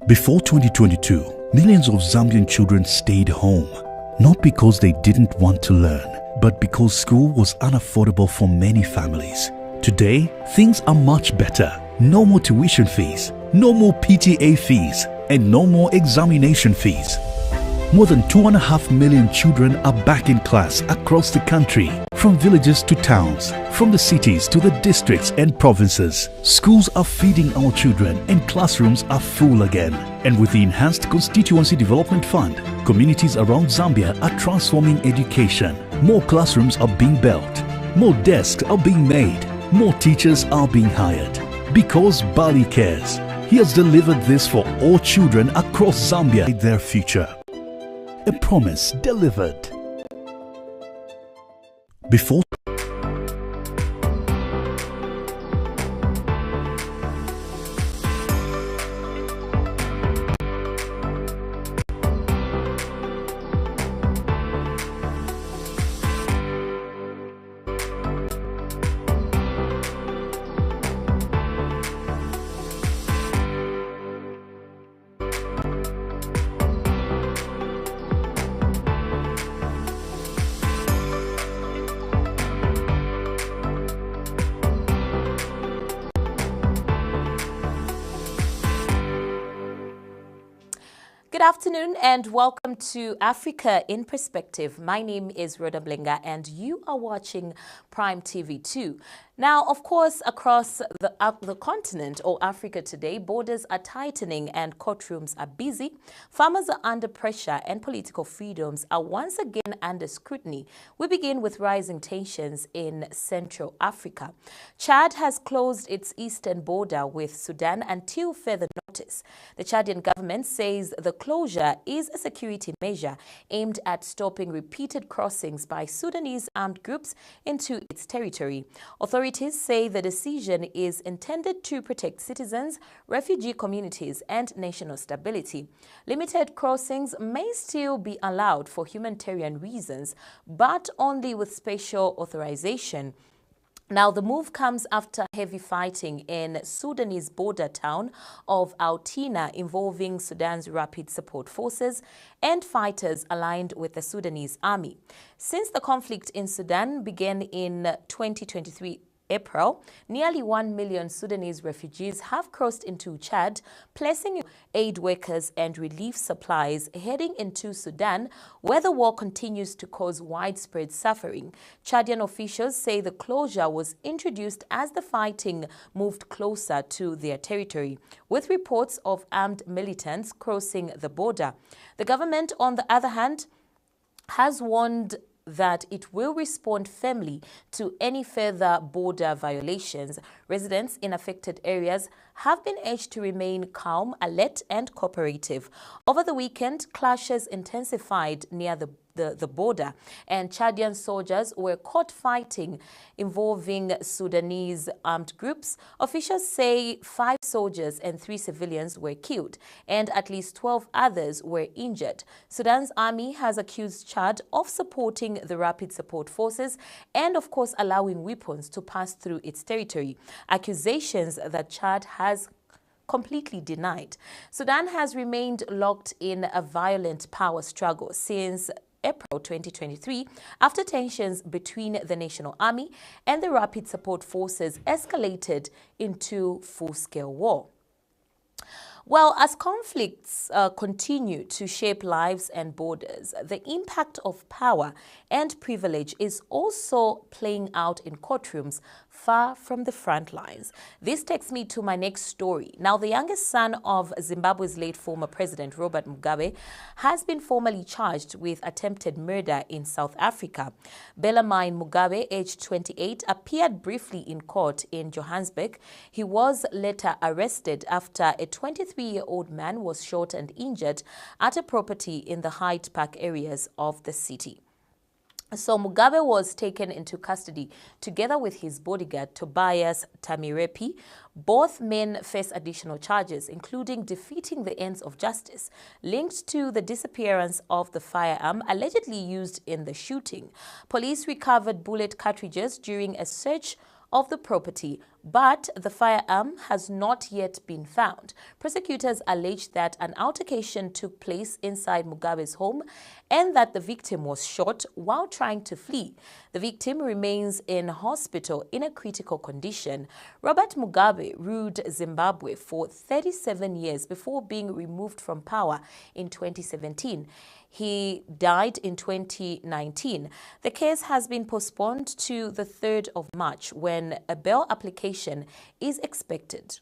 Before 2022, millions of Zambian children stayed home, not because they didn't want to learn, but because school was unaffordable for many families. Today, things are much better. No more tuition fees, no more PTA fees, and no more examination fees. More than 2.5 million children are back in class across the country, from villages to towns, from the cities to the districts and provinces. Schools are feeding our children and classrooms are full again. And with the Enhanced Constituency Development Fund, communities around Zambia are transforming education. More classrooms are being built, more desks are being made, more teachers are being hired. Because Bali cares. He has delivered this for all children across Zambia, their future. A promise delivered. Before Good afternoon and welcome to Africa in Perspective. My name is Rhoda Blenga and you are watching Prime TV2. Now, of course, across the continent or Africa today, borders are tightening and courtrooms are busy. Farmers are under pressure and political freedoms are once again under scrutiny. We begin with rising tensions in Central Africa. Chad has closed its eastern border with Sudan until further notice. The Chadian government says the closure is a security measure aimed at stopping repeated crossings by Sudanese armed groups into its territory. Authorities say the decision is intended to protect citizens, refugee communities, and national stability. Limited crossings may still be allowed for humanitarian reasons, but only with special authorization. Now, the move comes after heavy fighting in Sudanese border town of Altina involving Sudan's Rapid Support Forces and fighters aligned with the Sudanese army. Since the conflict in Sudan began in 2023 April, nearly 1 million Sudanese refugees have crossed into Chad, placing aid workers and relief supplies heading into Sudan, where the war continues to cause widespread suffering. Chadian officials say the closure was introduced as the fighting moved closer to their territory, with reports of armed militants crossing the border. The government, on the other hand, has warned that it will respond firmly to any further border violations. Residents in affected areas have been urged to remain calm, alert, and cooperative. Over the weekend, clashes intensified near the border, and Chadian soldiers were caught fighting involving Sudanese armed groups. Officials say 5 soldiers and 3 civilians were killed, and at least 12 others were injured. Sudan's army has accused Chad of supporting the Rapid Support Forces and, of course, allowing weapons to pass through its territory, accusations that Chad has completely denied. Sudan has remained locked in a violent power struggle since April 2023, after tensions between the National Army and the Rapid Support Forces escalated into full-scale war. Well, as conflicts continue to shape lives and borders, the impact of power and privilege is also playing out in courtrooms far from the front lines. This takes me to my next story. Now, the youngest son of Zimbabwe's late former president, Robert Mugabe, has been formally charged with attempted murder in South Africa. Bellarmine Mugabe, aged 28, appeared briefly in court in Johannesburg. He was later arrested after a 23-year-old man was shot and injured at a property in the Hyde Park areas of the city. So Mugabe was taken into custody together with his bodyguard Tobias Tamirepi. Both men face additional charges, including defeating the ends of justice, linked to the disappearance of the firearm allegedly used in the shooting. Police recovered bullet cartridges during a search of the property. but the firearm has not yet been found. Prosecutors allege that an altercation took place inside Mugabe's home and that the victim was shot while trying to flee. The victim remains in hospital in a critical condition. Robert Mugabe ruled Zimbabwe for 37 years before being removed from power in 2017. He died in 2019. The case has been postponed to the 3rd of March when a bail application is expected.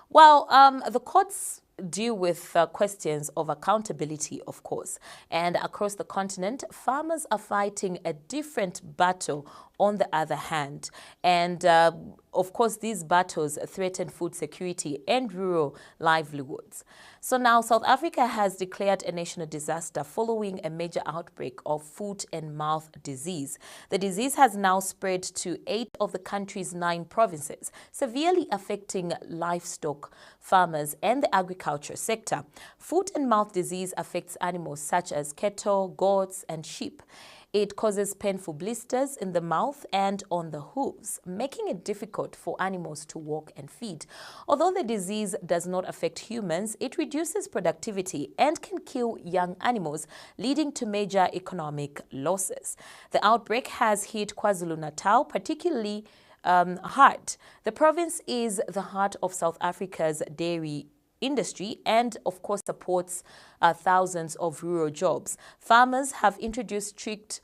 Well, the courts deal with questions of accountability, of course. And across the continent, farmers are fighting a different battle on the other hand. And of course, these battles threaten food security and rural livelihoods. So now South Africa has declared a national disaster following a major outbreak of foot and mouth disease. The disease has now spread to 8 of the country's 9 provinces, severely affecting livestock farmers and the agriculture sector. Foot and mouth disease affects animals such as cattle, goats, and sheep. It causes painful blisters in the mouth and on the hooves, making it difficult for animals to walk and feed. Although the disease does not affect humans, it reduces productivity and can kill young animals, leading to major economic losses. The outbreak has hit KwaZulu-Natal particularly hard. The province is the heart of South Africa's dairy industry and, of course, supports thousands of rural jobs. Farmers have introduced strict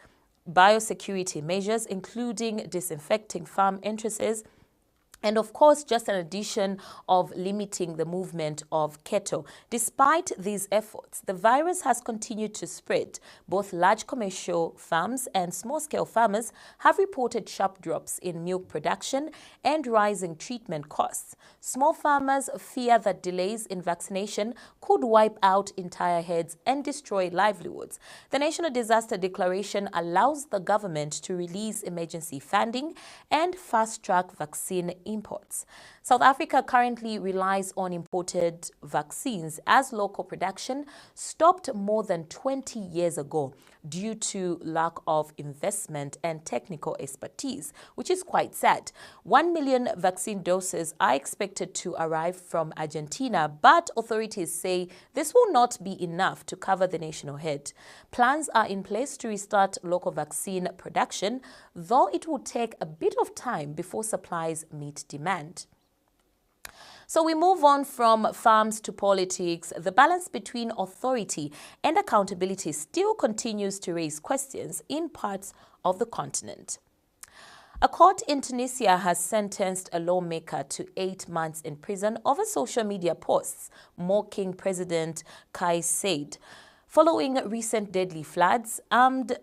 biosecurity measures, including disinfecting farm entrances, and of course, just an addition of limiting the movement of cattle. Despite these efforts, the virus has continued to spread. Both large commercial farms and small-scale farmers have reported sharp drops in milk production and rising treatment costs. Small farmers fear that delays in vaccination could wipe out entire herds and destroy livelihoods. The National Disaster Declaration allows the government to release emergency funding and fast-track vaccine imports. South Africa currently relies on imported vaccines as local production stopped more than 20 years ago due to lack of investment and technical expertise, which is quite sad. 1 million vaccine doses are expected to arrive from Argentina, but authorities say this will not be enough to cover the national herd. Plans are in place to restart local vaccine production, though it will take a bit of time before supplies meet demand. So we move on from farms to politics. The balance between authority and accountability still continues to raise questions in parts of the continent. A court in Tunisia has sentenced a lawmaker to 8 months in prison over social media posts mocking President Kais Saied. Following recent deadly floods, armed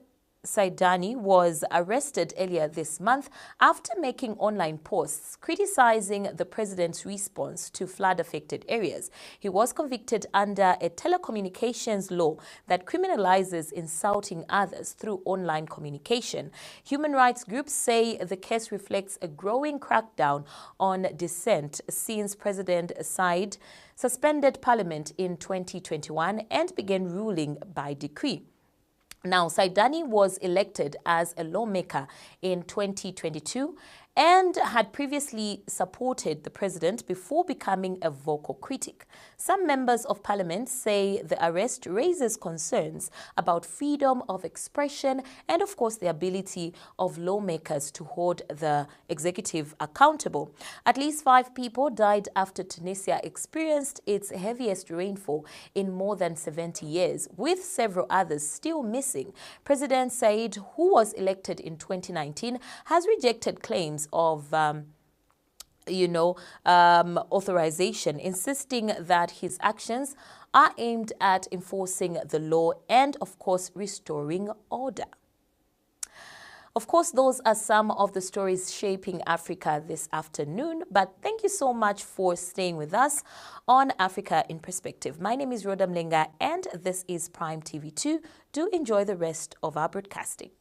Saidani was arrested earlier this month after making online posts criticizing the president's response to flood-affected areas. He was convicted under a telecommunications law that criminalizes insulting others through online communication. Human rights groups say the case reflects a growing crackdown on dissent since President Saied suspended parliament in 2021 and began ruling by decree. Now, Saidani was elected as a lawmaker in 2022 and had previously supported the president before becoming a vocal critic. Some members of parliament say the arrest raises concerns about freedom of expression and, of course, the ability of lawmakers to hold the executive accountable. At least 5 people died after Tunisia experienced its heaviest rainfall in more than 70 years, with several others still missing. President Saied, who was elected in 2019, has rejected claims of authorization, insisting that his actions are aimed at enforcing the law and, of course, restoring order. Of course, those are some of the stories shaping Africa this afternoon, but thank you so much for staying with us on Africa in Perspective. My name is Rhoda Mlenga, and this is Prime TV2. Do enjoy the rest of our broadcasting.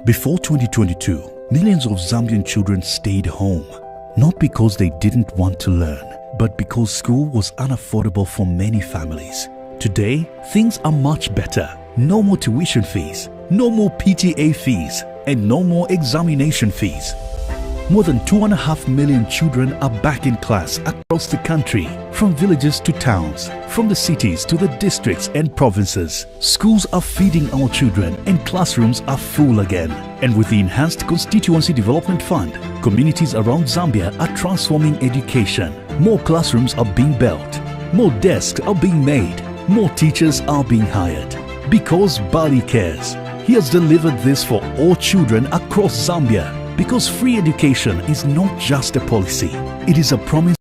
Before 2022, millions of Zambian children stayed home, not because they didn't want to learn, but because school was unaffordable for many families. Today, things are much better. No more tuition fees, no more PTA fees, and no more examination fees. More than 2.5 million children are back in class across the country, from villages to towns, from the cities to the districts and provinces. Schools are feeding our children and classrooms are full again. And with the Enhanced Constituency Development Fund, communities around Zambia are transforming education. More classrooms are being built, more desks are being made, more teachers are being hired. Because Bali cares. He has delivered this for all children across Zambia. Because free education is not just a policy, it is a promise